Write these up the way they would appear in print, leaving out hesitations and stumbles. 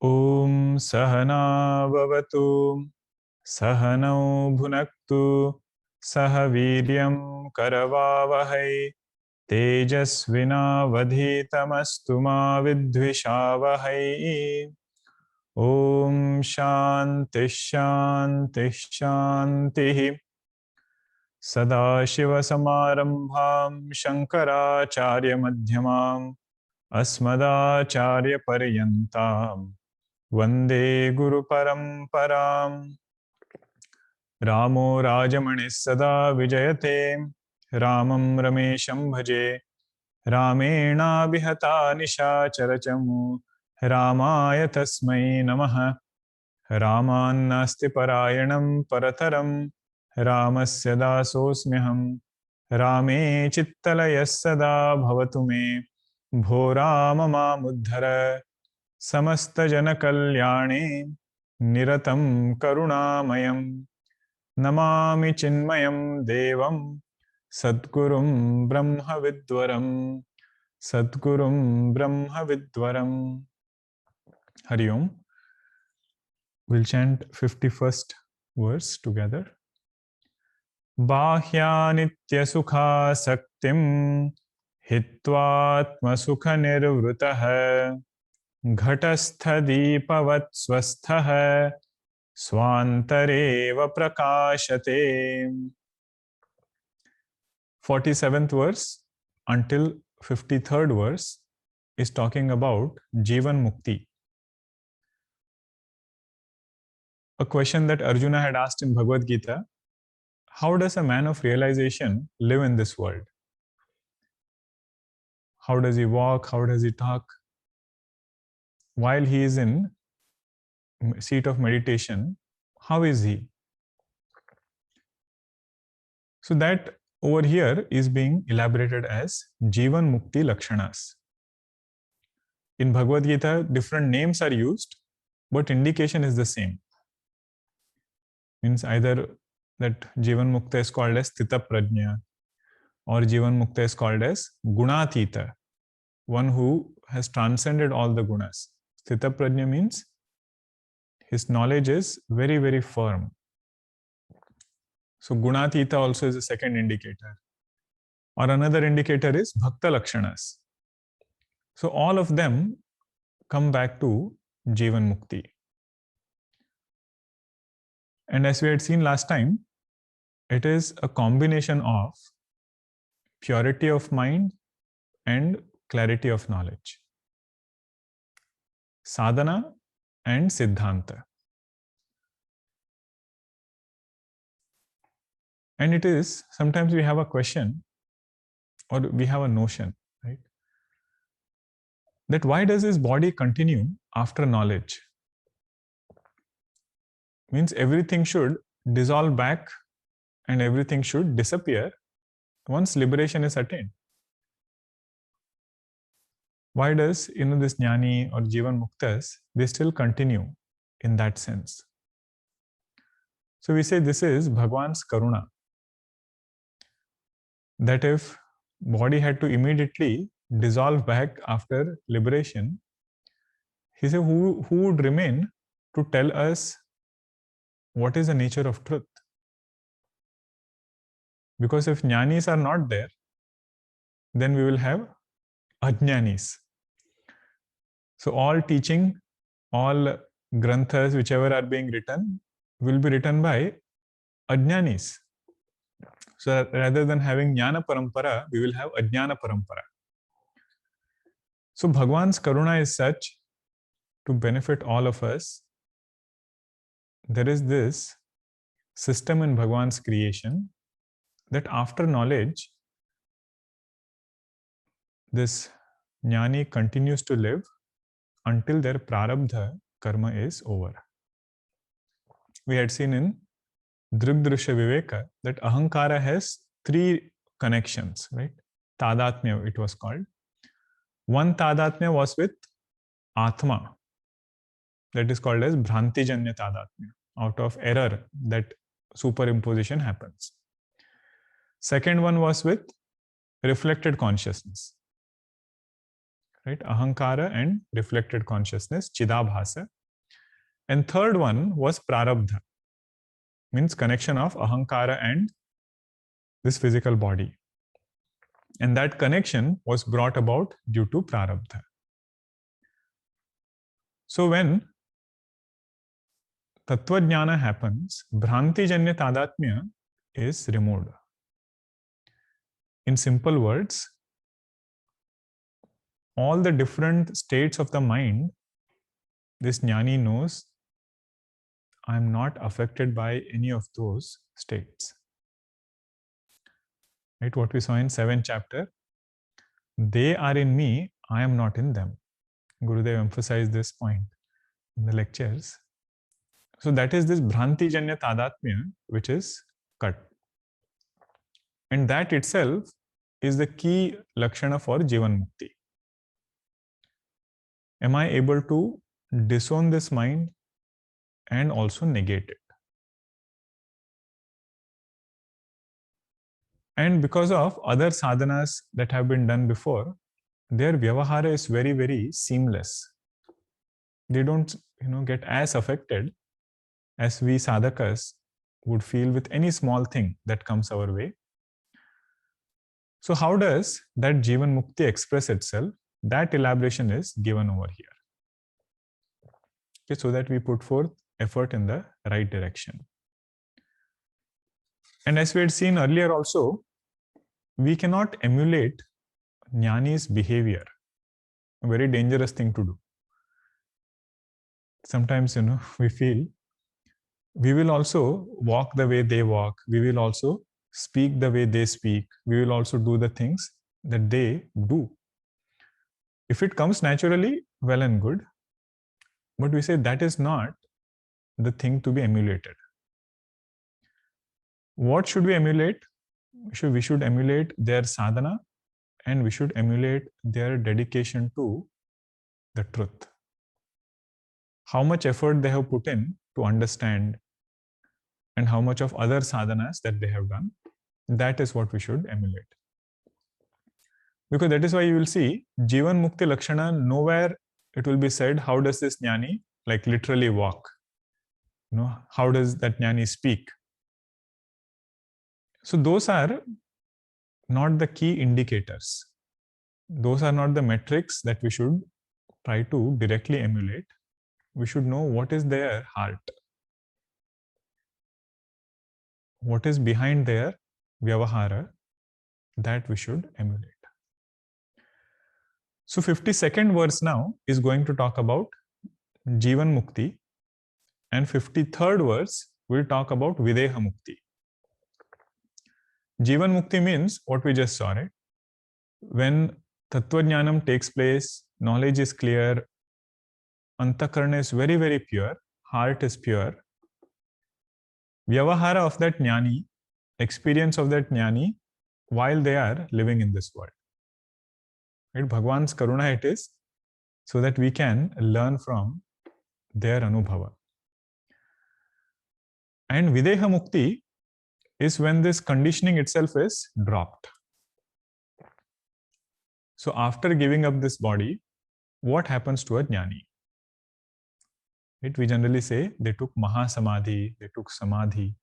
Om Sahana Bhavatu Sahanau Bhunaktu Sahaviryam Karavavahai Tejasvina Vadhitamastu Ma Vidvishavahai. Om Shanti Shanti Shanti. Sadashiva Samarambham Shankaracharya Madhyamam Asmadacharya Paryantam Vande Guru Paramparam. Ramo Rajamanis Sada Vijayate Ramam Ramesham Bhaje Ramena Bihata Nishacharachamu Ramaya Tasmai Namaha. Ramannasti Parayanam Parataram Ramasya Dasosmyaham Rame Chittalaya Sada Bhavatu Me Bho Rama Mamuddhara Samasta Jana Kalyane Niratam Karunamayam Namami Chinmayam Devam Sadgurum Brahma Vidwaram Sadgurum Brahma Vidwaram. Hari Om. We'll chant 51st verse together. Bahya nitya sukha saktim hitvatma sukha nirvrutah ghatastha deepavat swasthah swantareva prakashate. 47th verse until 53rd verse is talking about Jivan Mukti. A question that Arjuna had asked in Bhagavad Gita: how does a man of realization live in this world? How does he walk? How does he talk? While he is in seat of meditation, how is he? So that over here is being elaborated as Jivan Mukti Lakshanas. In Bhagavad Gita, different names are used, but indication is the same. Means either that Jivan Mukta is called as Sthita Prajna, or Jivan Mukta is called as Gunatita, one who has transcended all the gunas. Sthita Prajna means his knowledge is very, very firm. So Gunatita also is a second indicator. Or another indicator is Bhakta Lakshanas. So all of them come back to Jivan Mukti. And as we had seen last time, it is a combination of purity of mind and clarity of knowledge. Sadhana and Siddhanta. And it is, sometimes we have a question or we have a notion, right? That why does his body continue after knowledge? Means everything should dissolve back and everything should disappear once liberation is attained. Why does this Jnani or Jivan Muktas, they still continue in that sense? So we say this is Bhagwan's Karuna. That if body had to immediately dissolve back after liberation, he said, who would remain to tell us what is the nature of truth? Because if Jnanis are not there, then we will have Ajnanis. So all teaching, all granthas, whichever are being written, will be written by Ajnanis. So rather than having Jnana Parampara, we will have Ajnana Parampara. So Bhagwan's Karuna is such to benefit all of us. There is this system in Bhagwan's creation that after knowledge, this Jnani continues to live until their prarabdha karma is over. We had seen in Drigdrishya Viveka that Ahankara has three connections, right? Tadatmya it was called. One Tadatmya was with Atma. That is called as Bhrantijanya Tadatmya. Out of error, that superimposition happens. Second one was with reflected consciousness. right? Ahankara and reflected consciousness, Chidabhasa. And third one was Prarabdha, means connection of Ahankara and this physical body. And that connection was brought about due to Prarabdha. So when Tattva Jnana happens, Bhranti Janya Tadatmya is removed. In simple words, all the different states of the mind, this Jnani knows I am not affected by any of those states. Right? What we saw in 7th chapter, they are in me, I am not in them. Gurudev emphasized this point in the lectures. So that is this Bhranti Janya Tadatmya which is cut. And that itself is the key Lakshana for Jivan Mukti. Am I able to disown this mind and also negate it? And because of other sadhanas that have been done before, their vyavahara is very, very seamless. They don't, get as affected as we sadhakas would feel with any small thing that comes our way. So how does that Jivan Mukti express itself? That elaboration is given over here. Okay, so that we put forth effort in the right direction. And as we had seen earlier also, we cannot emulate Jnani's behavior. A very dangerous thing to do. Sometimes, we feel we will also walk the way they walk. We will also speak the way they speak. We will also do the things that they do. If it comes naturally, well and good. But we say that is not the thing to be emulated. What should we emulate? We should emulate their sadhana and we should emulate their dedication to the truth. How much effort they have put in to understand and how much of other sadhanas that they have done, that is what we should emulate. Because that is why you will see Jivan Mukti Lakshana, nowhere it will be said, how does this Jnani like literally walk? How does that Jnani speak? So those are not the key indicators. Those are not the metrics that we should try to directly emulate. We should know what is their heart. What is behind their vyavahara, that we should emulate. So 52nd verse now is going to talk about Jivan Mukti, and 53rd verse will talk about Vedaha Mukti. Jivan Mukti means what we just saw, right? When Tattva Jnanam takes place, knowledge is clear, Antakarana is very, very pure, heart is pure. Vyavahara of that Jnani, experience of that Jnani while they are living in this world. Right? Bhagwan's Karuna it is, so that we can learn from their Anubhava. And Videha Mukti is when this conditioning itself is dropped. So after giving up this body, what happens to a Jnani? Right? We generally say they took Mahasamadhi, they took Samadhi.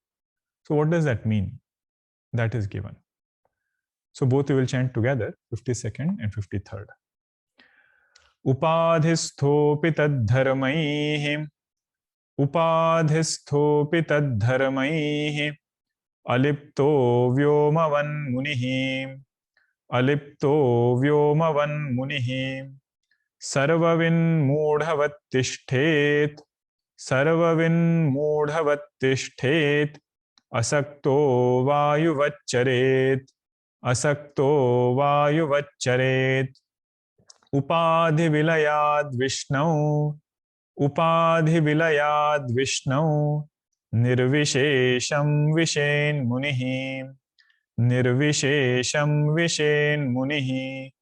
So what does that mean? That is given. So both we will chant together, 52nd and 53rd. Upadhisthopi tadharmaihi, upadhisthopi tadharmaihi, alipto vyomavan munihi, alipto vyomavan munihi, sarvavin mudhavattishthet, sarvavin mudhavattishthet, asakto vayuvaccharet, asakto vayuvaccharet, upadhi vilayad vishnau, upadhi vilayad vishnau, nirvishesham vishen munihi, nirvishesham vishen munihi,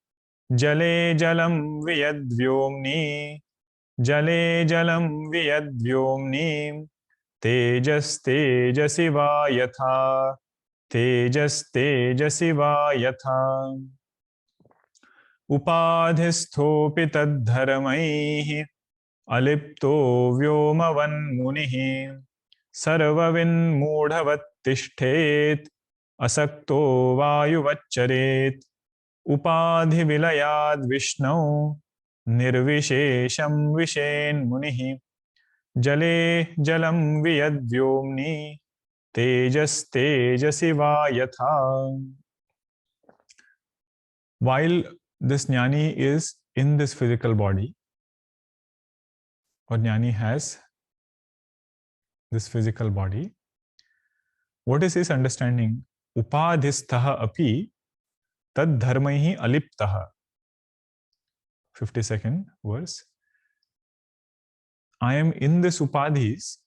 jale jalam viyadvyomni, jale jalam viyadvyomni, tejas tejasi va yatha, tejas tejasi va yatha. उपाधिस्थोऽपि तद्धर्मैः अलिप्तो व्योमवन्मुनिः सर्वविन्मूढवत्तिष्ठेत् असक्तो वायुवच्चरेत् उपाधिविलयाद् विष्णौ निर्विशेषं विशेन्मुनिः जले जलं वियद्व्योम्नि तेजस्तेजसि वा यथा. While this jnani is in this physical body, or jnani has this physical body, what is his understanding? Upadhisthaha api tad dharmaihi aliptaha. 52nd verse. I am in this upadhis,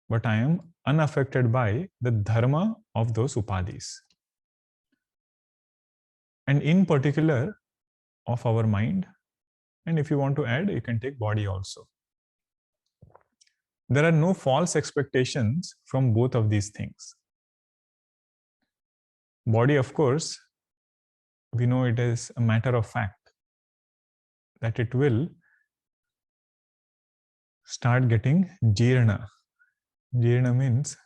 but I am unaffected by the dharma of those upadhis. And in particular, of our mind, and if you want to add, you can take body also. There are no false expectations from both of these things. Body, of course, we know it is a matter of fact that it will start getting Jyana. Jyana means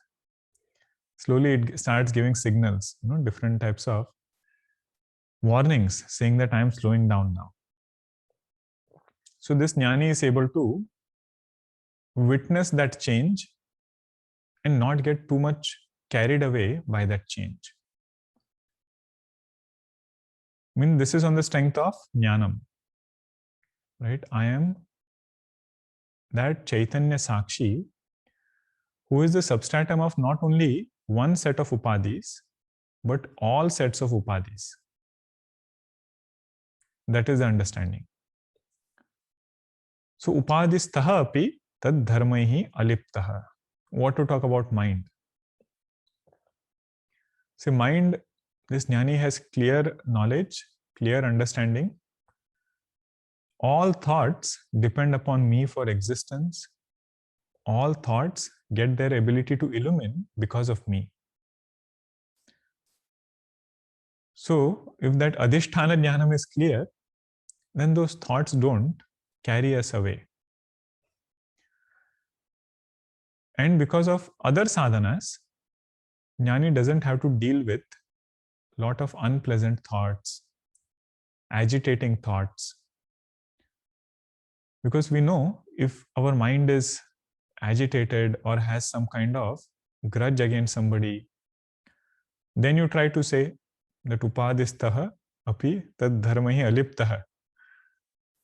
slowly it starts giving signals, different types of warnings saying that I am slowing down now. So this jnani is able to witness that change and not get too much carried away by that change. I mean, this is on the strength of jnanam, right? I am that Chaitanya Sakshi who is the substratum of not only one set of upadhis, but all sets of upadhis. That is the understanding. So upadhistaha api tad dharmaihi aliptaha. What to talk about mind? See, mind, this jnani has clear knowledge, clear understanding. All thoughts depend upon me for existence. All thoughts get their ability to illumine because of me. So, if that adhisthana jnanam is clear, then those thoughts don't carry us away. And because of other sadhanas, jnani doesn't have to deal with a lot of unpleasant thoughts, agitating thoughts. Because we know if our mind is agitated or has some kind of grudge against somebody, then you try to say that upadhistaha api tad dharmahi aliptaha.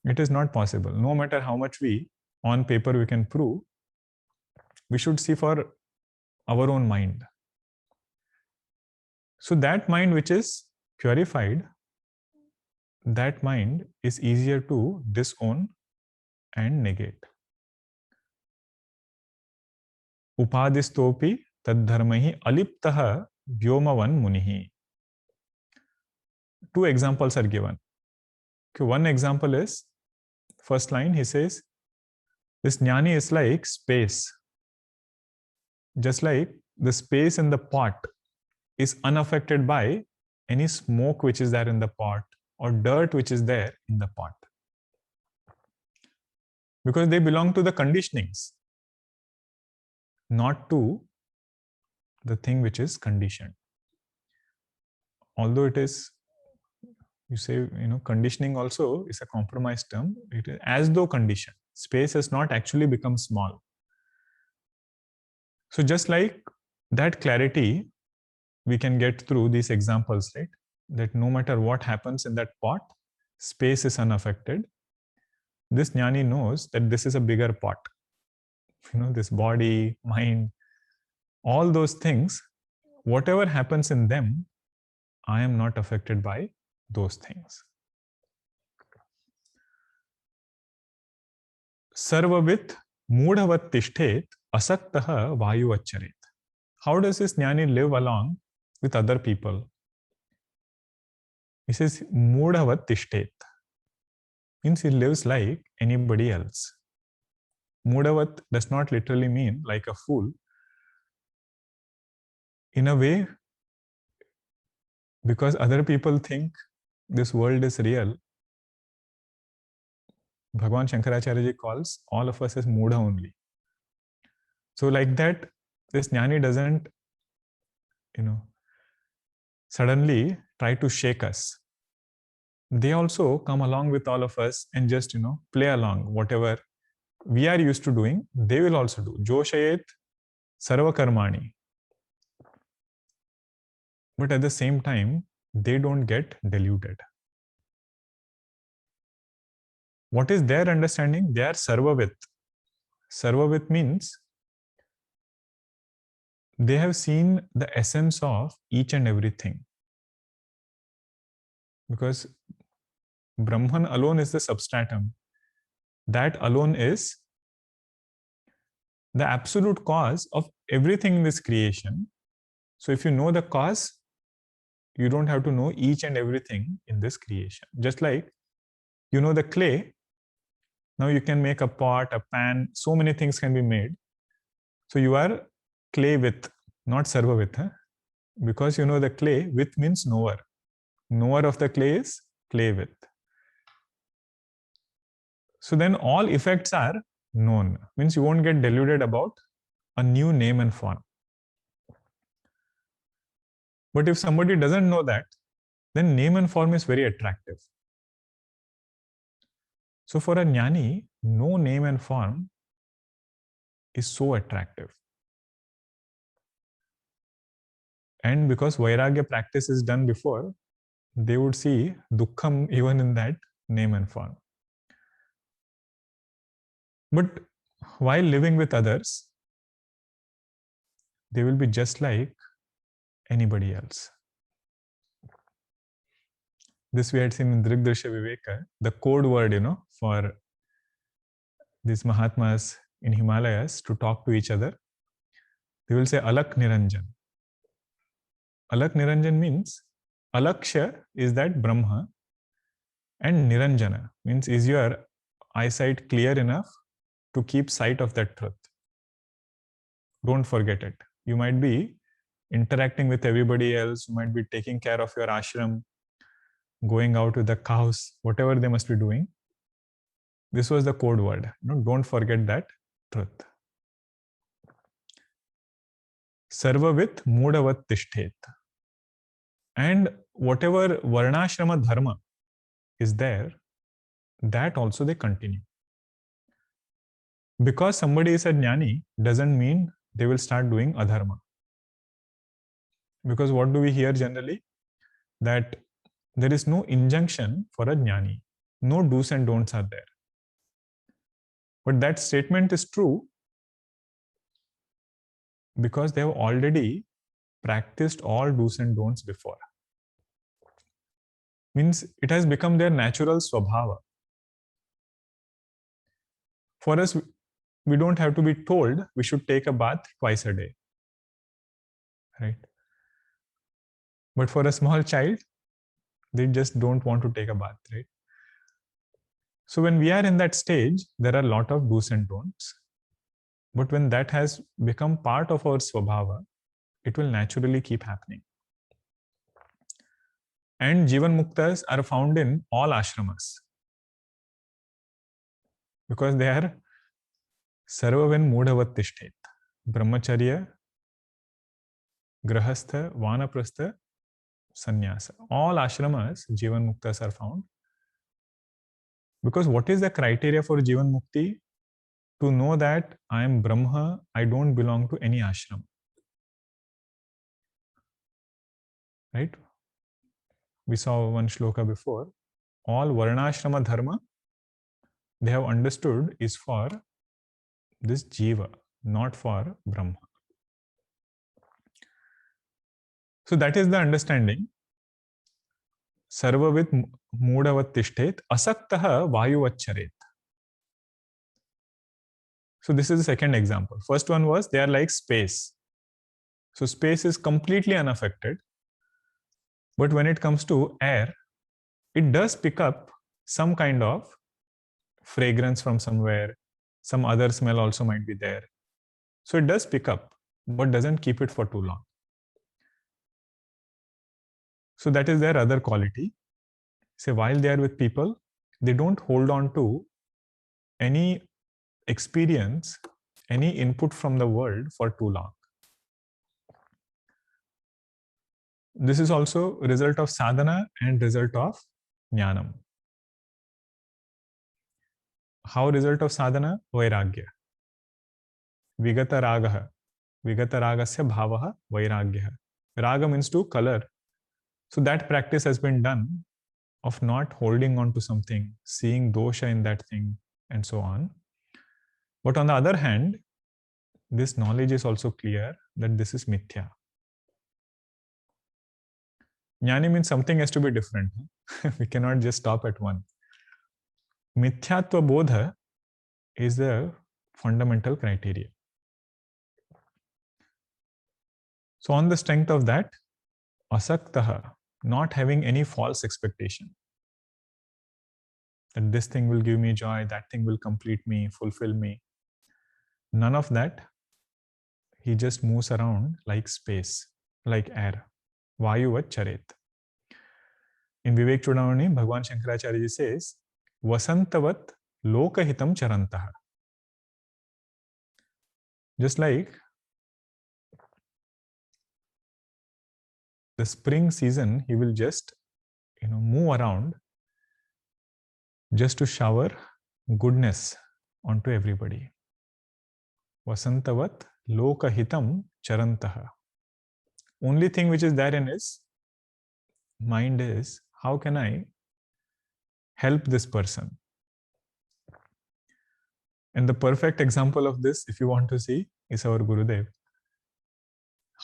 It is not possible. No matter how much on paper we can prove, we should see for our own mind. So that mind which is purified, that mind is easier to disown and negate. Upadhistopi taddharmahi aliptaha vyomavan munihi. Two examples are given. Okay, one example is, first line, he says, this jnani is like space. Just like the space in the pot is unaffected by any smoke which is there in the pot or dirt which is there in the pot. Because they belong to the conditionings, not to the thing which is conditioned. Although it is, you say, conditioning also is a compromised term. It is as though conditioned. Space has not actually become small. So just like that clarity we can get through these examples, right? That no matter what happens in that pot, space is unaffected. This jnani knows that this is a bigger pot. This body, mind, all those things, whatever happens in them, I am not affected by those things. Sarvavit mudhavat tishthet asaktaha vayu accharet. How does this jnani live along with other people? He says mudhavat tishthet. Means he lives like anybody else. Mudhavat does not literally mean like a fool. In a way, because other people think this world is real, Bhagavan Shankaracharya ji calls all of us as Mudha only. So like that, this Jnani doesn't, suddenly try to shake us. They also come along with all of us and just, play along. Whatever we are used to doing, they will also do. Joshayet sarva karmani. But at the same time, they don't get deluded. What is their understanding? They are sarvavit. Sarvavit means they have seen the essence of each and everything. Because Brahman alone is the substratum. That alone is the absolute cause of everything in this creation. So if you know the cause, you don't have to know each and everything in this creation. Just like you know the clay, now you can make a pot, a pan, so many things can be made. So you are clay with, not sarva with, because you know the clay, with means knower. Knower of the clay is clay with. So then all effects are known, means you won't get deluded about a new name and form. But if somebody doesn't know that, then name and form is very attractive. So for a jnani, no name and form is so attractive. And because Vairagya practice is done before, they would see dukkham even in that name and form. But while living with others, they will be just like anybody else. This we had seen in Drigdrishya Viveka, the code word, for these Mahatmas in Himalayas to talk to each other. They will say Alak Niranjan. Alak Niranjan means Alaksha is that Brahma, and Niranjana means is your eyesight clear enough to keep sight of that truth. Don't forget it. You might be interacting with everybody else, you might be taking care of your ashram, going out with the cows, whatever they must be doing. This was the code word. Don't forget that truth. Sarvavit mudavat tishthet. And whatever varnashrama dharma is there, that also they continue. Because somebody is a jnani doesn't mean they will start doing adharma. Because what do we hear generally? That there is no injunction for a jnani. No do's and don'ts are there. But that statement is true because they have already practiced all do's and don'ts before. Means it has become their natural swabhava. For us, we don't have to be told we should take a bath twice a day. Right? But for a small child, they just don't want to take a bath, right? So when we are in that stage, there are a lot of do's and don'ts. But when that has become part of our swabhava, it will naturally keep happening. And Jivan Muktas are found in all ashramas. Because they are sarvavan mudhavat tishthet. Brahmacharya, grahastha, vanaprastha, sannyasa. All ashramas, Jivan Muktas are found. Because what is the criteria for Jivan Mukti? To know that I am Brahma, I don't belong to any ashram. Right? We saw one shloka before. All varnashrama dharma, they have understood is for this Jiva, not for Brahma. So that is the understanding. Sarvavit mudavat tishthet asaktaha vayuvaccharet. So this is the second example. First one was they are like space. So space is completely unaffected. But when it comes to air, it does pick up some kind of fragrance from somewhere. Some other smell also might be there. So it does pick up, but doesn't keep it for too long. So that is their other quality. Say while they are with people, they don't hold on to any experience, any input from the world for too long. This is also result of sadhana and result of jnanam. How result of sadhana? Vairagya. Vigata ragaha. Vigata ragasya bhavaha vairagya. Raga means to color. So that practice has been done of not holding on to something, seeing dosha in that thing, and so on. But on the other hand, this knowledge is also clear that this is mithya. Jnani means something has to be different. We cannot just stop at one. AtmaBodha is the fundamental criteria. So on the strength of that, asaktaha, not having any false expectation, that this thing will give me joy, that thing will complete me, fulfill me. None of that. He just moves around like space, like air. Vayuvat charet. In Vivek Chudamani, Bhagwan Shankaracharya ji says, Vasantavat lokahitam charantaha. Just like the spring season, he will just move around just to shower goodness onto everybody. Vasantavat lokahitam charantaha. Only thing which is there in his mind is, how can I help this person? And the perfect example of this, if you want to see, is our Gurudev.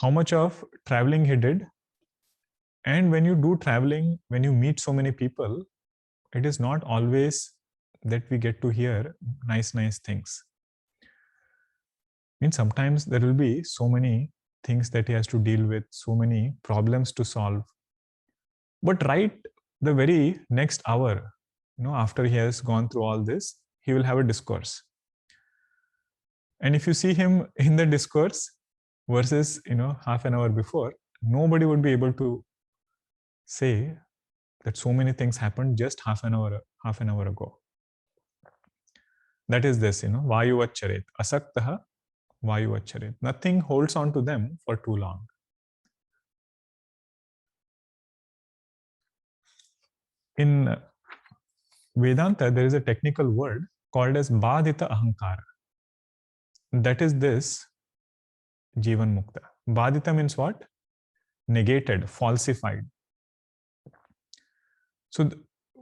How much of traveling he did. And when you do traveling, when you meet so many people, it is not always that we get to hear nice things. I mean, sometimes there will be so many things that he has to deal with, so many problems to solve. But right the very next hour, after he has gone through all this, he will have a discourse. And if you see him in the discourse versus, half an hour before, nobody would be able to say that so many things happened just half an hour ago. That is this, Vayuvat charet. Asaktaha Vayuvat charet. Nothing holds on to them for too long. In Vedanta, there is a technical word called as Badhita Ahankara. That is this Jivan Mukta. Badhita means what? Negated, falsified. So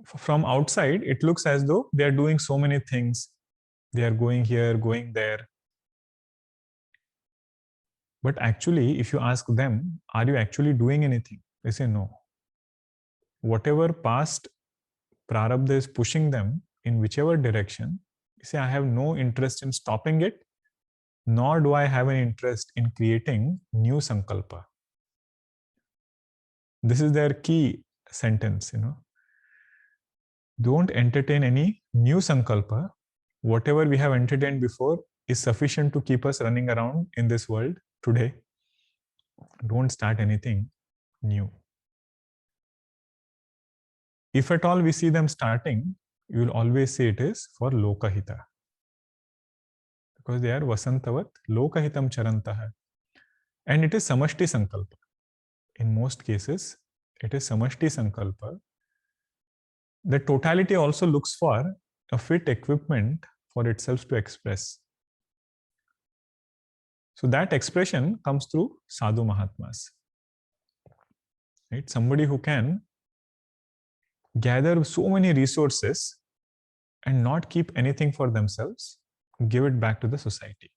from outside, it looks as though they are doing so many things. They are going here, going there. But actually, if you ask them, are you actually doing anything? They say no. Whatever past prarabdha is pushing them in whichever direction, they say, I have no interest in stopping it, nor do I have an interest in creating new sankalpa. This is their key sentence, Don't entertain any new sankalpa. Whatever we have entertained before is sufficient to keep us running around in this world today. Don't start anything new. If at all we see them starting, you will always say it is for lokahita. Because they are vasantavat lokahitam charantaha. And it is samashti sankalpa. In most cases, it is samashti sankalpa. The totality also looks for a fit equipment for itself to express. So that expression comes through sadhu mahatmas. Right? Somebody who can gather so many resources and not keep anything for themselves, give it back to the society.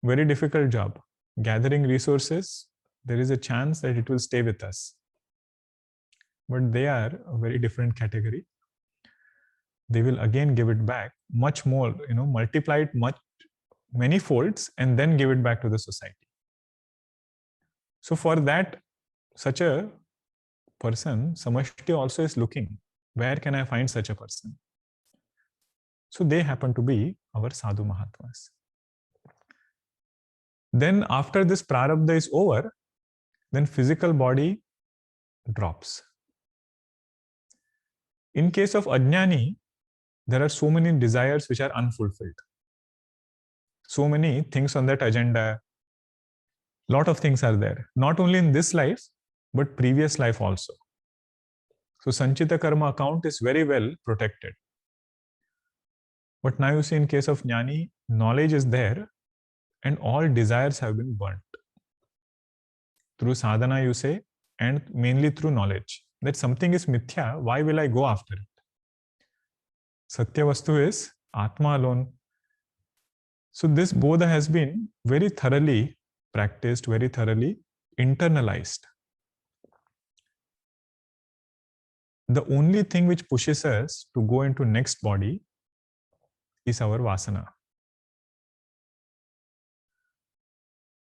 Very difficult job. Gathering resources, there is a chance that it will stay with us. But they are a very different category. They will again give it back much more, multiply it many folds and then give it back to the society. So for that, such a person, Samashti also is looking, where can I find such a person? So they happen to be our sadhu mahatmas. Then after this prarabdha is over, then physical body drops. In case of ajnani, there are so many desires which are unfulfilled. So many things on that agenda. Lot of things are there, not only in this life, but previous life also. So Sanchita Karma account is very well protected. But now you see, in case of Jnani, knowledge is there and all desires have been burnt. Through sadhana, you say, and mainly through knowledge that something is mithya, why will I go after it? Satya Vastu is Atma alone. So this Bodha has been very thoroughly practiced, very thoroughly internalized. The only thing which pushes us to go into next body is our vasana.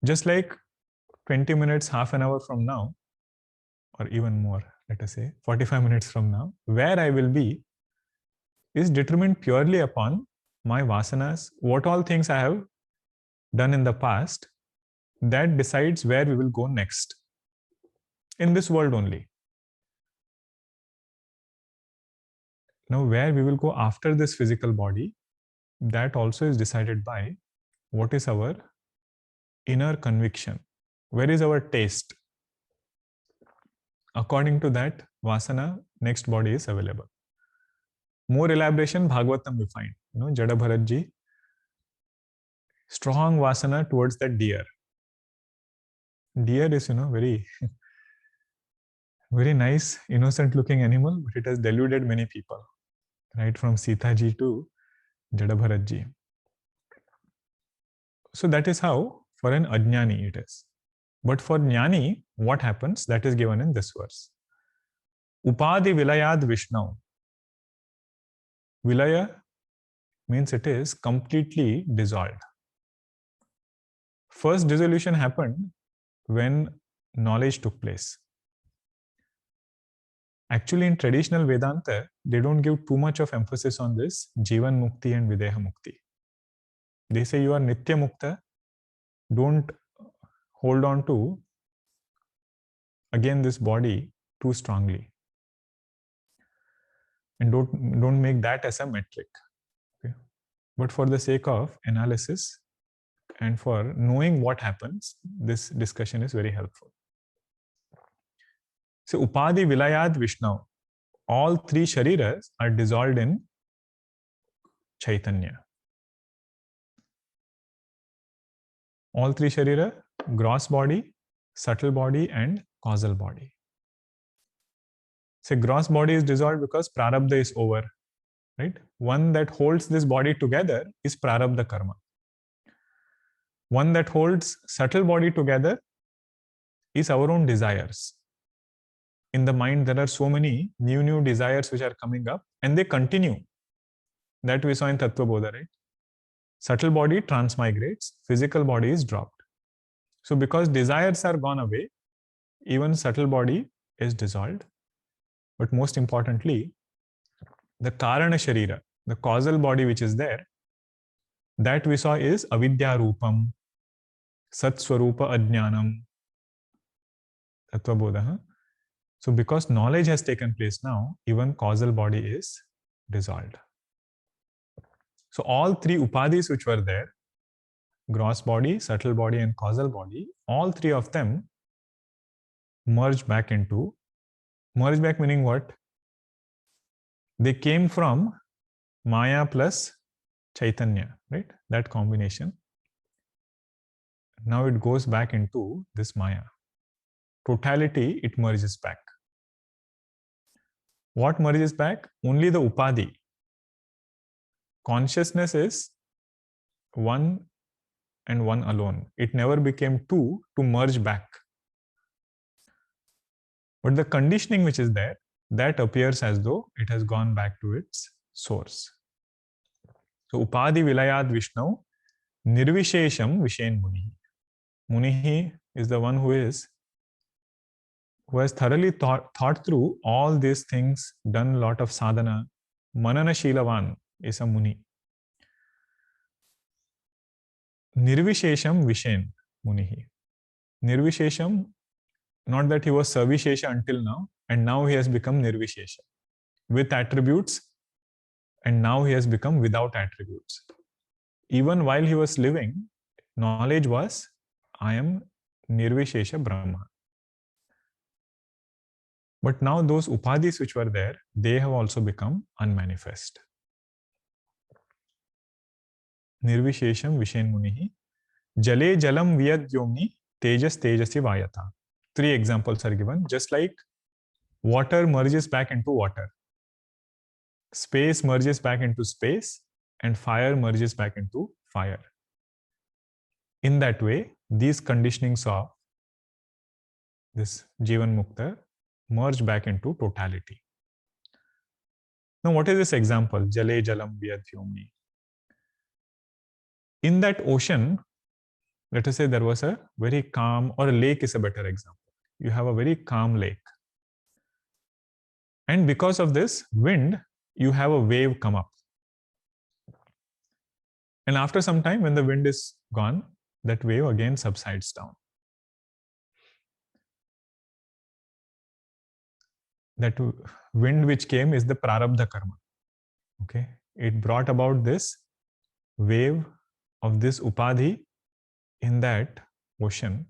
Just like 20 minutes, half an hour from now, or even more, let us say 45 minutes from now, where I will be is determined purely upon my vasanas, what all things I have done in the past, that decides where we will go next. In this world only. Now, where we will go after this physical body, that also is decided by what is our inner conviction. Where is our taste? According to that, vasana, next body is available. More elaboration, Bhagavatam we find. Jada Bharatji, strong vasana towards that deer. Deer is, very, very nice, innocent looking animal, but it has deluded many people. Right from Sita ji to Jada Bharatji. So that is how for an ajnani it is. But for jnani, what happens? That is given in this verse. Upadi vilayad Vishnu. Vilaya means it is completely dissolved. First dissolution happened when knowledge took place. Actually, in traditional Vedanta, they don't give too much of emphasis on this Jivan Mukti and Vedaha Mukti. They say you are Nitya Mukta, don't hold on to, again, this body too strongly. And don't make that as a metric. Okay? But for the sake of analysis and for knowing what happens, this discussion is very helpful. So, Upadi Vilayad Vishnu. All three shariras are dissolved in Chaitanya. All three sharira, gross body, subtle body, and causal body. So, gross body is dissolved because prarabdha is over. Right? One that holds this body together is prarabdha karma. One that holds subtle body together is our own desires. In the mind, there are so many new desires which are coming up and they continue. That we saw in AtmaBodha, right? Subtle body transmigrates, physical body is dropped. So because desires are gone away, even subtle body is dissolved. But most importantly, the Karana Sharira, the causal body which is there, that we saw is Avidya Rupam, Sat Swarupa Ajnanam, AtmaBodha. So because knowledge has taken place now, even causal body is dissolved. So all three upadhis which were there, gross body, subtle body, and causal body, all three of them merge back meaning what? They came from Maya plus Chaitanya, right? That combination. Now it goes back into this Maya. Totality, it merges back. What merges back? Only the upadhi. Consciousness is one and one alone. It never became two to merge back. But the conditioning which is there, that appears as though it has gone back to its source. So, Upadhi Vilayad Vishnu, Nirvishesham Vishen Munihi. Munihi is the one who has thoroughly thought through all these things, done a lot of sadhana. Manana Shilavan is a Muni. Nirvishesham Vishen Munihi. Nirvishesham, not that he was Sarvishesha until now, and now he has become Nirvishesha with attributes and now he has become without attributes. Even while he was living, knowledge was, I am Nirvishesha Brahma. But now those upadhis which were there, they have also become unmanifest. Nirvishesham Vishen Munihi, Jale Jalam Vyad Tejas Tejasi Vayata. 3 examples are given. Just like water merges back into water, space merges back into space, and fire merges back into fire. In that way, these conditionings of this Jivan Mukta merge back into totality. Now, what is this example? Jale Jalam Vyadhyomni. In that ocean, let us say there was a very calm, or a lake is a better example. You have a very calm lake. And because of this wind, you have a wave come up. And after some time, when the wind is gone, that wave again subsides down. That wind which came is the prarabdha karma. Okay, it brought about this wave of this upadhi in that ocean.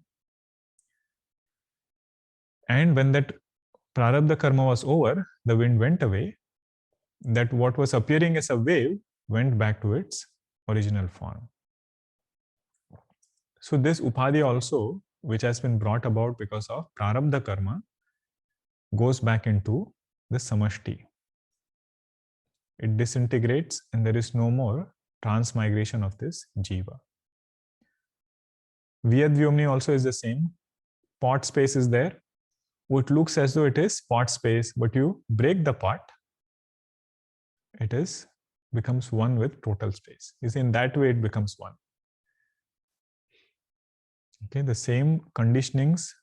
And when that prarabdha karma was over, the wind went away. That what was appearing as a wave went back to its original form. So this upadhi also, which has been brought about because of prarabdha karma, goes back into the samashti. It disintegrates and there is no more transmigration of this jiva. Vyadvyomni also is the same. Pot space is there. It looks as though it is pot space, but you break the pot, it becomes one with total space. You see, in that way it becomes one. Okay, the same conditionings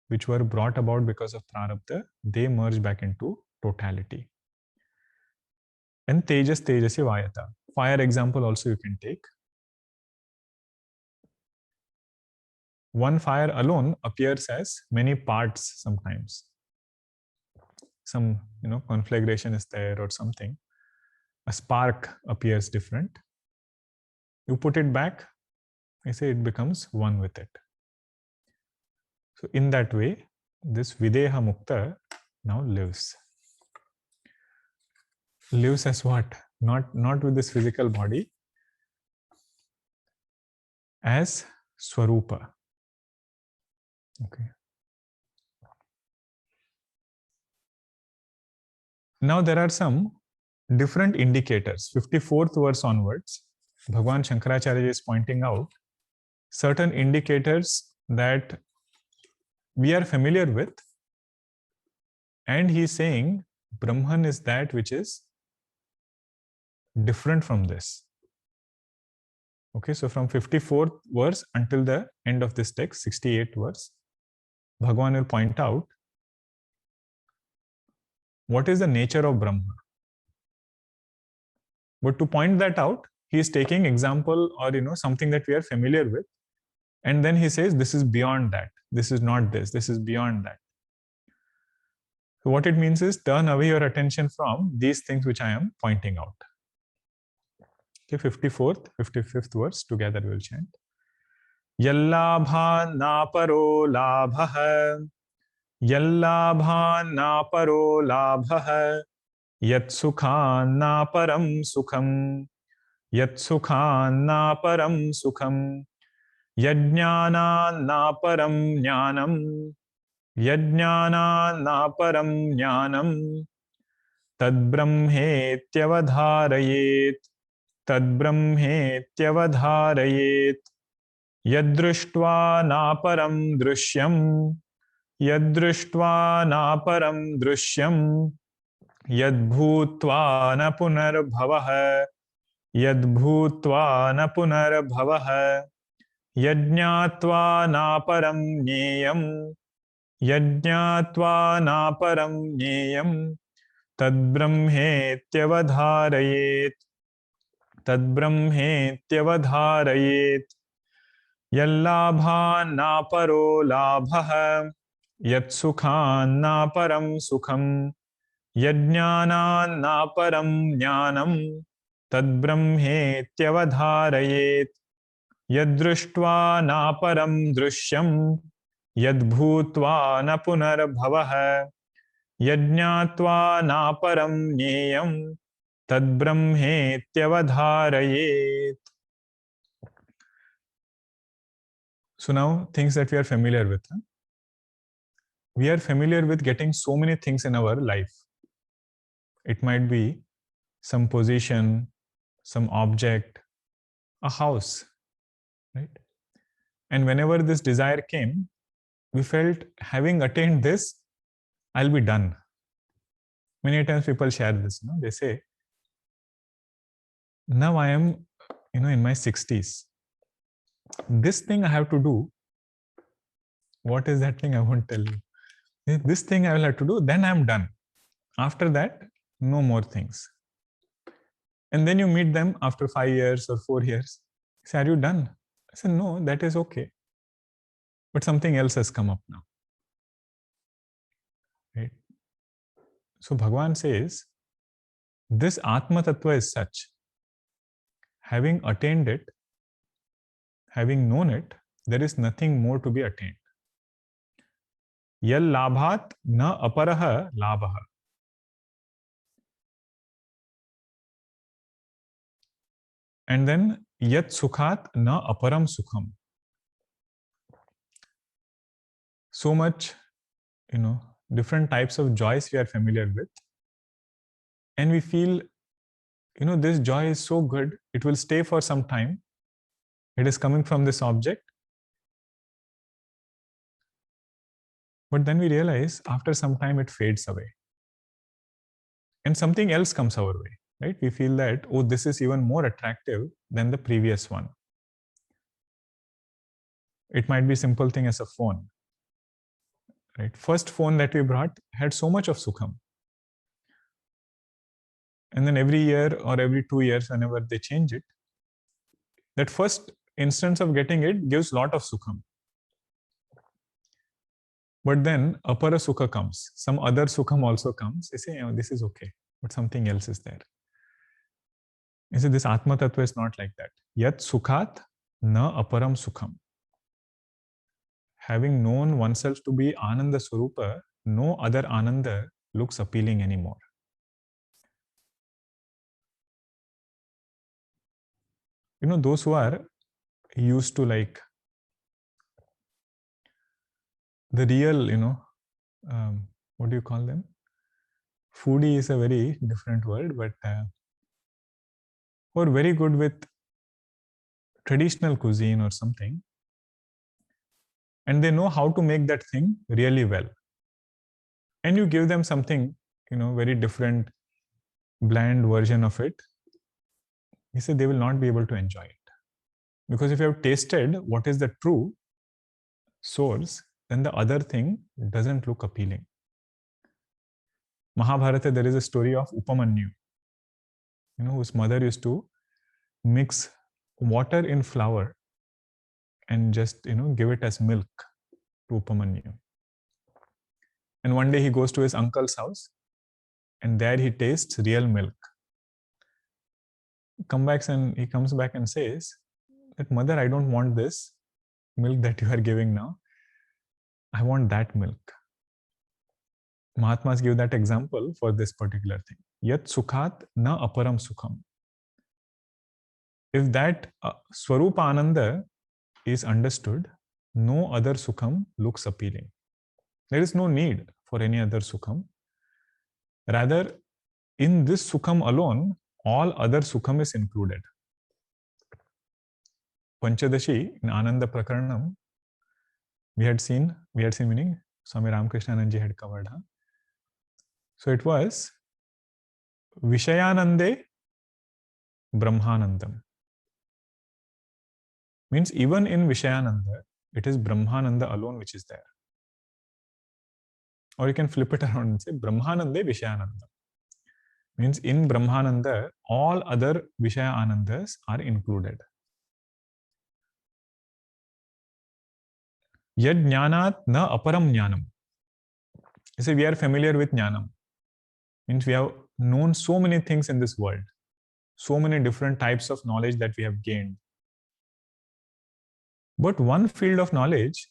which were brought about because of prarabdha, they merge back into totality. And tejas tejasi vayata. Fire example also you can take. One fire alone appears as many parts sometimes. Some conflagration is there or something. A spark appears different. You put it back, I say it becomes one with it. So in that way, this Vedaha Mukta now lives. Lives as what? Not with this physical body, as Swarupa. Okay. Now there are some different indicators. 54th verse onwards, Bhagavan Shankaracharya is pointing out certain indicators that we are familiar with, and he is saying Brahman is that which is different from this. Okay, so from 54th verse until the end of this text, 68th verse, Bhagavan will point out what is the nature of Brahma. But to point that out, he is taking example or something that we are familiar with, and then he says this is beyond that. This is not this. This is beyond that. So what it means is turn away your attention from these things which I am pointing out. Okay, 54th, 55th verse together we'll chant. Yallabha naparo labha, yallabha naparo labha, yat sukhan naparam sukham, yat sukhan naparam sukham, yajnana naparam jnanam, yajnana naparam jnanam, tad brahmetyavadharayet, tad brahmetyavadharayet, yadrishtva naparam drishyam, yadrishtva naparam drishyam, yadbhutva na punarbhavah, yadbhutva na punarbhavah, yajñātvā nāparam jñēyam, yajñātvā nāparam jñēyam, tadbrahmetyavadharayet, tadbrahmetyavadharayet, yallabha nāparo labhah, yatsukhan nāparam sukham, यज्ञानान्नापरं ज्ञानं तद्ब्रह्मेत्यवधारयेत् यद्दृष्ट्वा नापरं दृश्यं यद्भूत्वा न पुनर्भवः यज्ञात्वा नापरं ज्ञेयं तद्ब्रह्मेत्यवधारयेत्. So now things that we are familiar with. We are familiar with getting so many things in our life. It might be some position, some object, a house, right? And whenever this desire came, we felt having attained this, I'll be done. Many times people share this. They say, now I am in my 60s. This thing I have to do. What is that thing? I won't tell you. This thing I will have to do, then I'm done. After that, no more things. And then you meet them after 5 years or 4 years. Say, are you done? I said, no, that is okay. But something else has come up now. Right? So Bhagavan says, this Atma Tattva is such. Having attained it, having known it, there is nothing more to be attained. Yal labhat na aparaha labha. And then yat sukhat na aparam sukham. So much, different types of joys we are familiar with. And we feel, this joy is so good, it will stay for some time. It is coming from this object. But then we realize after some time it fades away. And something else comes our way, right? We feel that, oh, this is even more attractive than the previous one. It might be a simple thing as a phone. Right? First phone that we brought had so much of sukham. And then every year or every 2 years, whenever they change it, that first instance of getting it gives a lot of sukham. But then apara sukha comes. Some other sukham also comes. They say, this is okay, but something else is there. They say, this Atma Tattva is not like that. Yat sukhat na aparam sukham. Having known oneself to be Ananda Swarupa, no other Ananda looks appealing anymore. Those who are used to like the real, what do you call them? Foodie is a very different word, but who are very good with traditional cuisine or something, and they know how to make that thing really well. And you give them something, very different, bland version of it, you say they will not be able to enjoy it. Because if you have tasted what is the true source, then the other thing doesn't look appealing. Mahabharata, there is a story of Upamanyu, whose mother used to mix water in flour and just, give it as milk to Upamanyu. And one day he goes to his uncle's house and there he tastes real milk. He comes back and says that, mother, I don't want this milk that you are giving now. I want that milk. Mahatmas give that example for this particular thing. Yat sukhat na aparam sukham. If that Swarupa Ananda is understood, no other sukham looks appealing. There is no need for any other sukham. Rather, in this sukham alone, all other sukham is included. Panchadashi in Ananda Prakaranam, we had seen meaning, Swami Ramakrishnananji had covered. So it was Vishayanande Brahmanandam. Means even in Vishayananda, it is Brahmananda alone which is there. Or you can flip it around and say Brahmanande Vishayananda. Means in Brahmananda, all other Vishaya Anandas are included. Yad jnanat na aparam jnanam. You say we are familiar with jnanam. Means we have known so many things in this world, so many different types of knowledge that we have gained. But one field of knowledge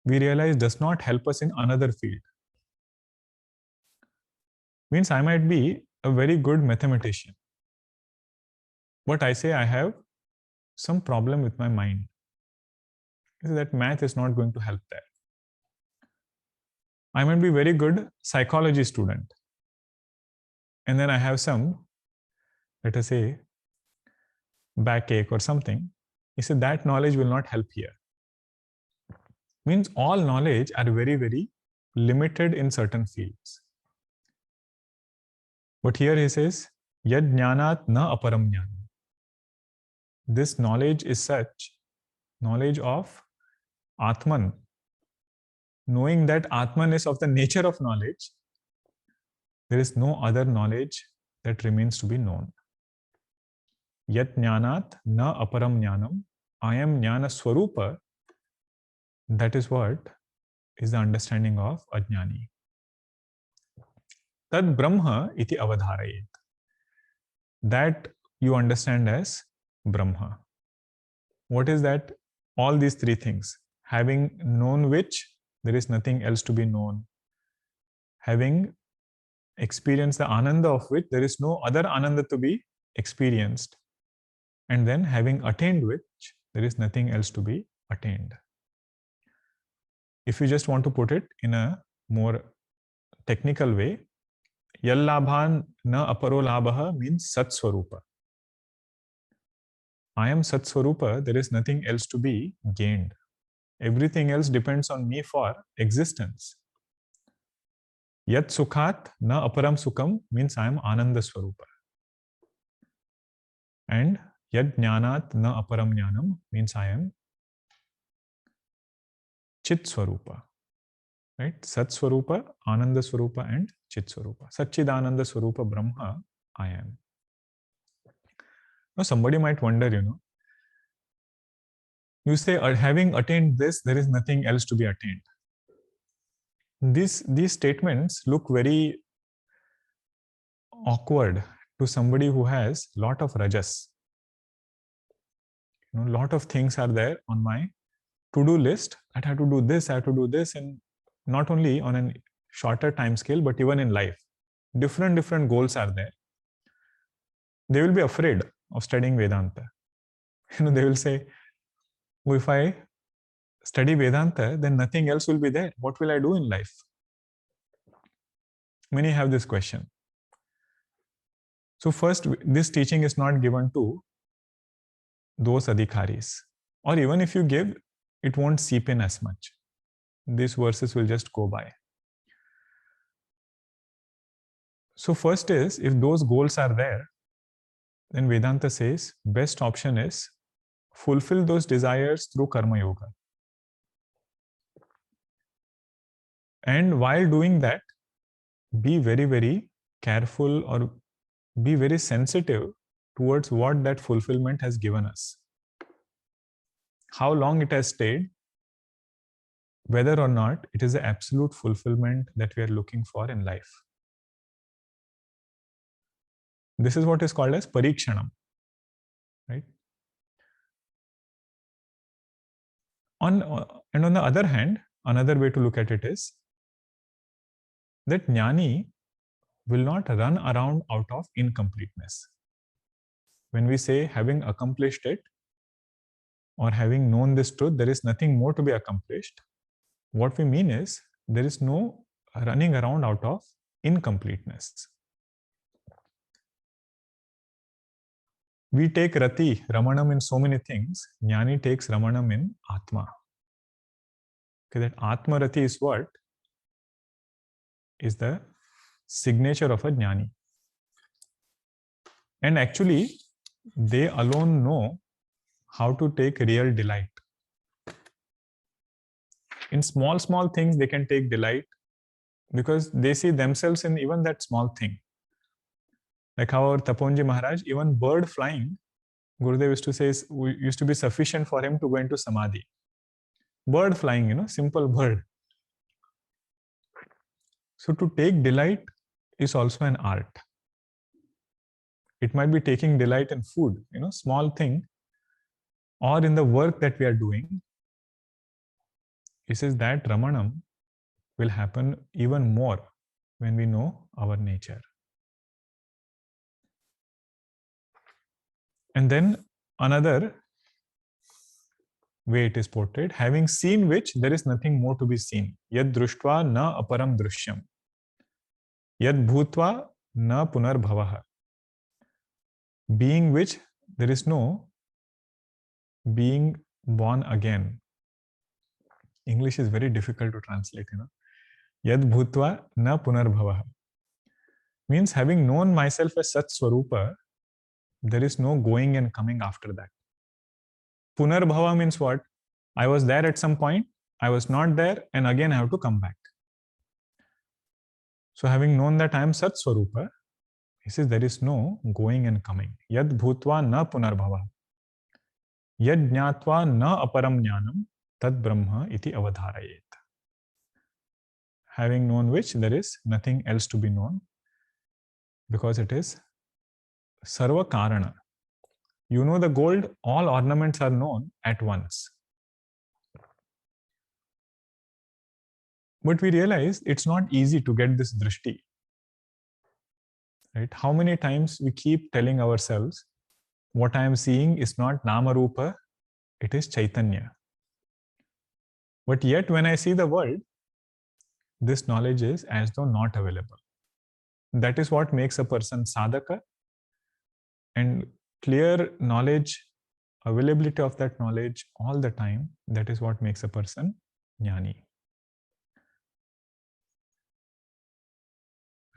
we realize does not help us in another field. Means I might be a very good mathematician, but I say I have some problem with my mind. That math is not going to help there. I might be very good psychology student, and then I have some, let us say, backache or something. He said that knowledge will not help here. Means all knowledge are very, very limited in certain fields. But here he says, Yad jnanat na aparam jnanam. This knowledge is such, knowledge of Atman, knowing that Atman is of the nature of knowledge, there is no other knowledge that remains to be known. Yat jnanat na aparam jnanam, I am jnana swarupa, that is what is the understanding of ajnani. Tad brahma iti avadharayet. That you understand as Brahma. What is that? All these three things. Having known which, there is nothing else to be known. Having experienced the ananda of which, there is no other ananda to be experienced. And then having attained which, there is nothing else to be attained. If you just want to put it in a more technical way, Yallabhan na aparo labha means Sat Swarupa. I am Sat Swarupa, there is nothing else to be gained. Everything else depends on me for existence. Yat Sukhat na aparam Sukham means I am Ananda Swarupa. And Yad Jnanat na aparam Jnanam means I am Chit Swarupa. Right? Sat Swarupa, Ananda Swarupa, and Chit Swarupa. Satchidananda Swarupa Brahma, I am. Now, somebody might wonder, you say, having attained this, there is nothing else to be attained. These statements look very awkward to somebody who has a lot of rajas. A lot of things are there on my to-do list. I have to do this, I have to do this, and not only on a shorter time scale, but even in life. Different goals are there. They will be afraid of studying Vedanta. They will say, oh, if I study Vedanta, then nothing else will be there. What will I do in life? Many have this question. So first, this teaching is not given to those adhikaris. Or even if you give, it won't seep in as much. These verses will just go by. So first is, if those goals are there, then Vedanta says, best option is fulfill those desires through Karma Yoga. And while doing that, be very, very careful or be very sensitive towards what that fulfillment has given us. How long it has stayed, whether or not it is the absolute fulfillment that we are looking for in life. This is what is called as parikshanam, right? And on the other hand, another way to look at it is that jnani will not run around out of incompleteness. When we say having accomplished it or having known this truth, there is nothing more to be accomplished. What we mean is there is no running around out of incompleteness. We take Rati, Ramanam in so many things. Jnani takes Ramanam in Atma. Okay, that Atma Rati is what? Is the signature of a Jnani. And actually, they alone know how to take real delight. In small things, they can take delight because they see themselves in even that small thing. Like how our Taponji Maharaj, even bird flying, Gurudev used to say, used to be sufficient for him to go into Samadhi. Bird flying, simple bird. So to take delight is also an art. It might be taking delight in food, small thing, or in the work that we are doing. He says that Ramanam will happen even more when we know our nature. And then another way it is portrayed, having seen which there is nothing more to be seen. Yad drushtva na aparam drishyam. Yad bhutva na punarbhavaha. Being which there is no being born again. English is very difficult to translate, Yad bhutva na punarbhavaha. Means having known myself as Sat Swarupa, there is no going and coming after that. Punarbhava means what? I was there at some point, I was not there, and again I have to come back. So having known that I am Sat Swarupa, he says there is no going and coming. Yad bhutva na punarbhava. Yad jnatva na aparam jnanam tad brahma iti avadharayet. Having known which there is nothing else to be known, because it is sarva karana. You know the gold, all ornaments are known at once. But we realize it's not easy to get this drishti. Right? How many times we keep telling ourselves, what I am seeing is not Nama Rupa, it is Chaitanya. But yet when I see the world, this knowledge is as though not available. That is what makes a person sadhaka, and clear knowledge, availability of that knowledge all the time, that is what makes a person jnani.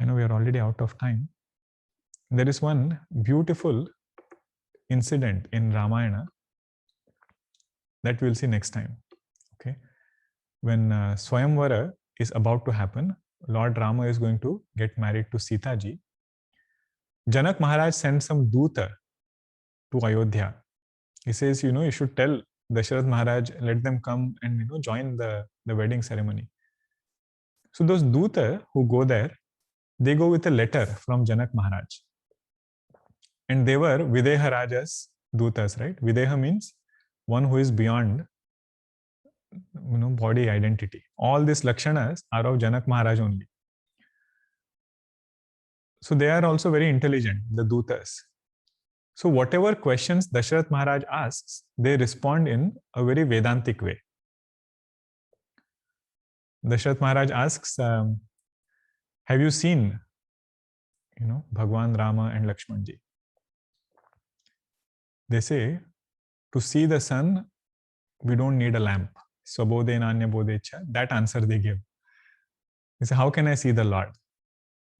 I know we are already out of time. There is one beautiful incident in Ramayana that we'll see next time. Okay, when Swayamvara is about to happen, Lord Rama is going to get married to Sita ji. Janak Maharaj sends some duta to Ayodhya. He says, you should tell Dasharath Maharaj, let them come and join the wedding ceremony. So those duta who go there, they go with a letter from Janak Maharaj. And they were Videha Raja's dutas, right? Videha means one who is beyond body identity. All these lakshanas are of Janak Maharaj only. So they are also very intelligent, the dutas. So whatever questions Dasharath Maharaj asks, they respond in a very Vedantic way. Dasharath Maharaj asks, have you seen, Bhagwan Rama and Lakshman ji? They say, to see the sun, we don't need a lamp. Swabodhe nanya bodhecha. That answer they give. They say, how can I see the Lord?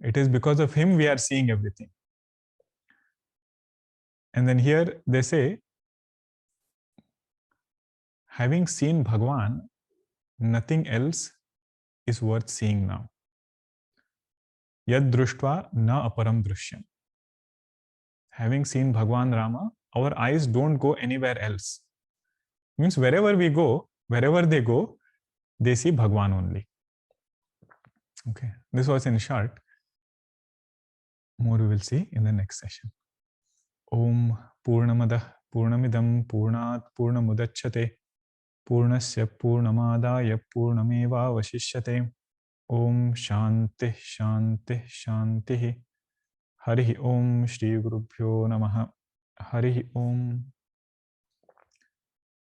It is because of him we are seeing everything. And then here they say, having seen Bhagwan, nothing else is worth seeing now. Yad drushtva na aparam drishyam. Having seen Bhagwan Rama, our eyes don't go anywhere else. Means wherever we go, wherever they go, they see Bhagwan only. Okay, this was in short. More we will see in the next session. Om Purnamadah Purnamidam Purnat Purnamudachyate Purnasya Purnamadaya Purnameva Vashishyate. Om Shanti Shanti Shanti. Harihi Om Shri Gurubhyo Namaha. Harihi Om.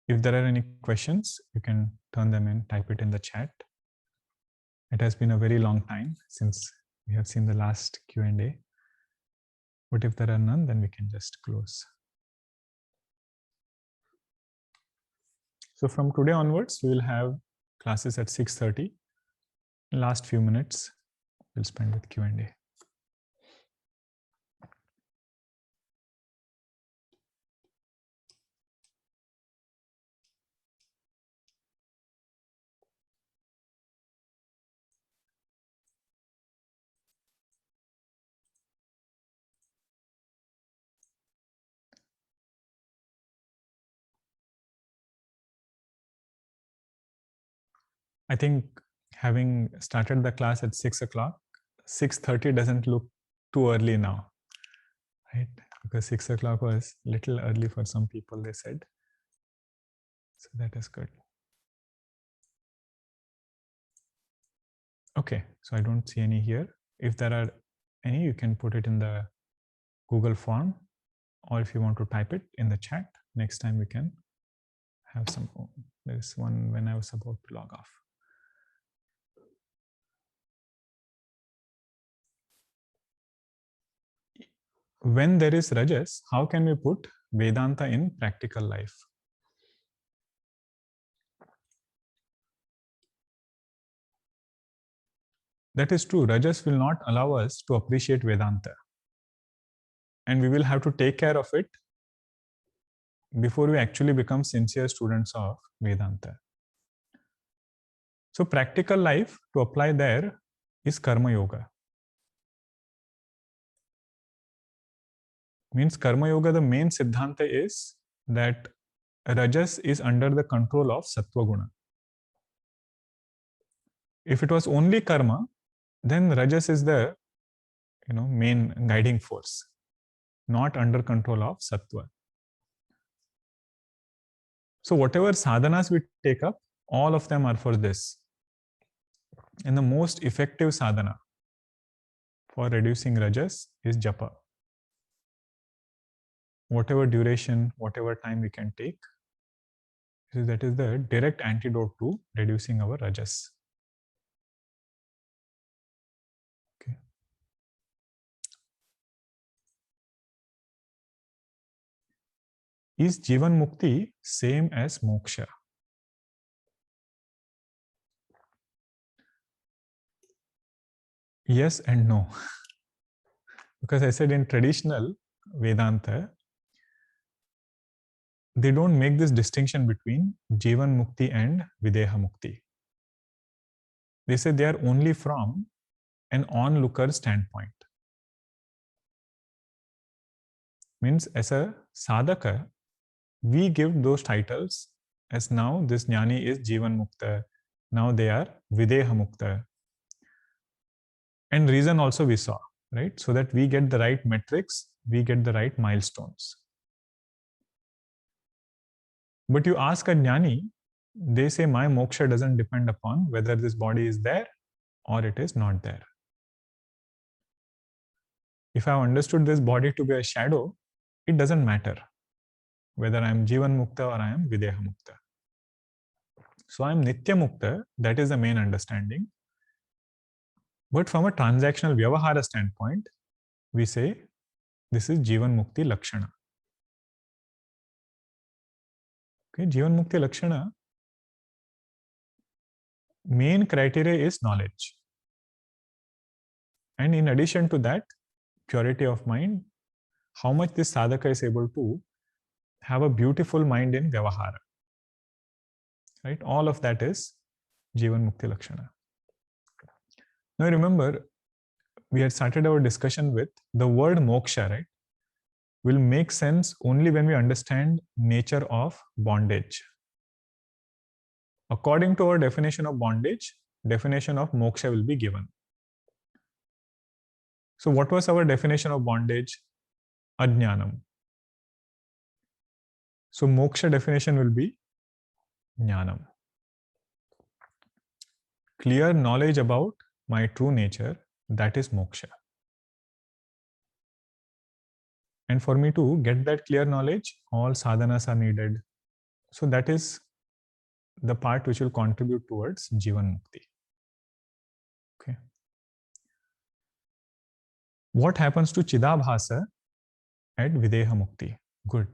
If there are any questions, you can turn them in, type it in the chat. It has been a very long time since we have seen the last Q&A. But if there are none, then we can just close. So from today onwards, we will have classes at 6:30. Last few minutes, we'll spend with Q&A. I think having started the class at 6 o'clock, 6:30 doesn't look too early now, right? Because 6 o'clock was little early for some people, they said. So that is good. Okay, so I don't see any here. If there are any, you can put it in the Google form, or if you want to type it in the chat, next time we can have some. Oh, there's one when I was about to log off. When there is Rajas, how can we put Vedanta in practical life? That is true. Rajas will not allow us to appreciate Vedanta. And we will have to take care of it before we actually become sincere students of Vedanta. So practical life, to apply there, is Karma Yoga. Means Karma Yoga, the main Siddhanta is that Rajas is under the control of Sattva Guna. If it was only Karma, then Rajas is the main guiding force, not under control of Sattva. So whatever sadhanas we take up, all of them are for this. And the most effective sadhana for reducing Rajas is Japa. Whatever duration, whatever time we can take, that is the direct antidote to reducing our Rajas. Okay. Is Jivan Mukti same as moksha? Yes and no. Because I said in traditional Vedanta, they don't make this distinction between Jivan Mukti and Vedaha Mukti. They say they are only from an onlooker standpoint. Means as a sadhaka, we give those titles as now this jnani is Jivan Mukta, now they are Vedaha Mukta. And reason also we saw, right? So that we get the right metrics, we get the right milestones. But you ask a jnani, they say my moksha doesn't depend upon whether this body is there or it is not there. If I have understood this body to be a shadow, it doesn't matter whether I am Jivan Mukta or I am Vedaha Mukta. So I am Nitya Mukta, that is the main understanding. But from a transactional Vyavahara standpoint, we say this is Jivan Mukti Lakshana. Okay, Jivan Mukti Lakshana, main criteria is knowledge. And in addition to that, purity of mind, how much this sadhaka is able to have a beautiful mind in Vyavahara. Right? All of that is Jivan Mukti Lakshana. Now remember, we had started our discussion with the word moksha, right? Will make sense only when we understand nature of bondage. According to our definition of bondage, definition of moksha will be given. So what was our definition of bondage? Ajnanam. So moksha definition will be jnanam. Clear knowledge about my true nature, that is moksha. And for me to get that clear knowledge, all sadhanas are needed. So that is the part which will contribute towards Jivan Mukti. Okay. What happens to Chidabhasa at Videha Mukti? Good.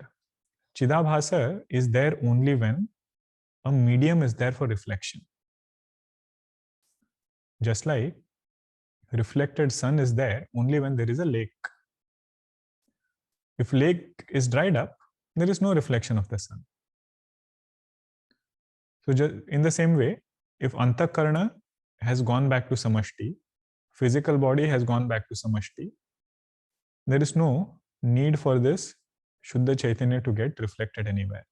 Chidabhasa is there only when a medium is there for reflection. Just like reflected sun is there only when there is a lake. If lake is dried up, there is no reflection of the sun. So in the same way, if Antakarana has gone back to Samashti, physical body has gone back to Samashti, there is no need for this Shuddha Chaitanya to get reflected anywhere.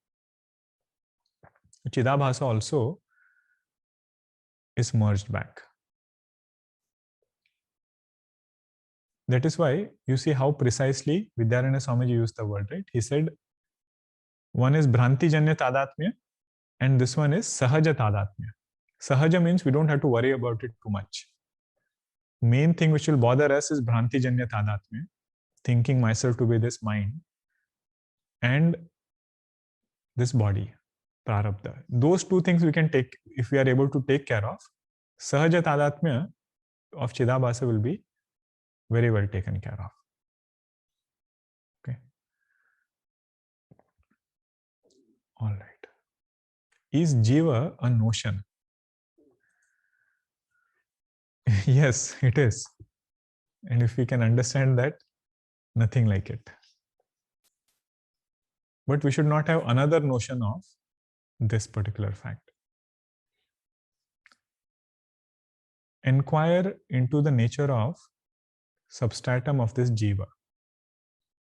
Chidabhasa also is merged back. That is why you see how precisely Vidyaranya Swamiji used the word, right? He said one is Bhranti Janya Tadatmya and this one is Sahaja Tadatmya. Sahaja means we don't have to worry about it too much. Main thing which will bother us is Bhranti Janya Tadatmya, thinking myself to be this mind and this body, Prarabdha. Those two things we can take, if we are able to take care of, Sahaja Tadatmya of Chidabhasa will be very well taken care of. Okay. All right. Is Jiva a notion? Yes, it is. And if we can understand that, nothing like it. But we should not have another notion of this particular fact. Inquire into the nature of substratum of this Jiva.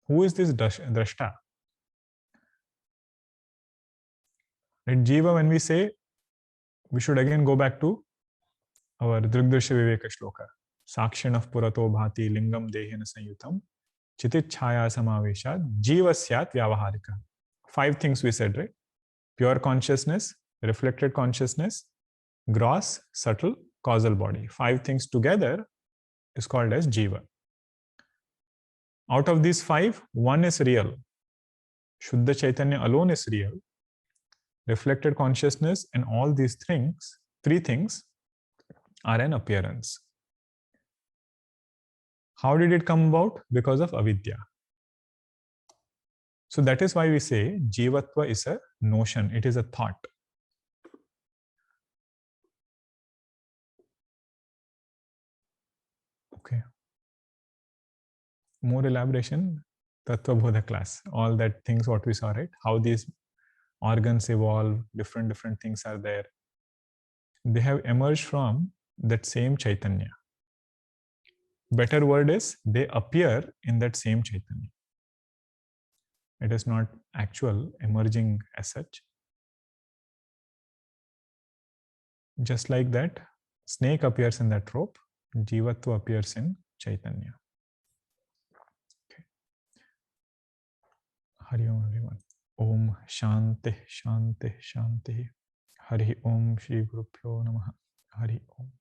Who is this Drashta? Right, Jiva, when we say, we should again go back to our Drigdrsha Viveka Shloka. Sakshinah purato bhati lingam dehena sanyutam chitit chhaya samaveshat jivasyat vyavaharika. 5 things we said, right? Pure consciousness, reflected consciousness, gross, subtle, causal body. 5 things together is called as Jiva. Out of these 5, one is real. Shuddha Chaitanya alone is real. Reflected consciousness and all these things, 3 things, are an appearance. How did it come about? Because of avidya. So that is why we say Jivatva is a notion, it is a thought. Okay. More elaboration, AtmaBodha class. All that things what we saw, right? How these organs evolve, different things are there. They have emerged from that same Chaitanya. Better word is they appear in that same Chaitanya. It is not actual emerging as such. Just like that, snake appears in that rope, Jivatva appears in Chaitanya. Okay. Hari Om everyone. Om Shanti Shanti Shanti. Hari Om Shri Guru Pyo Namaha. Hari Om.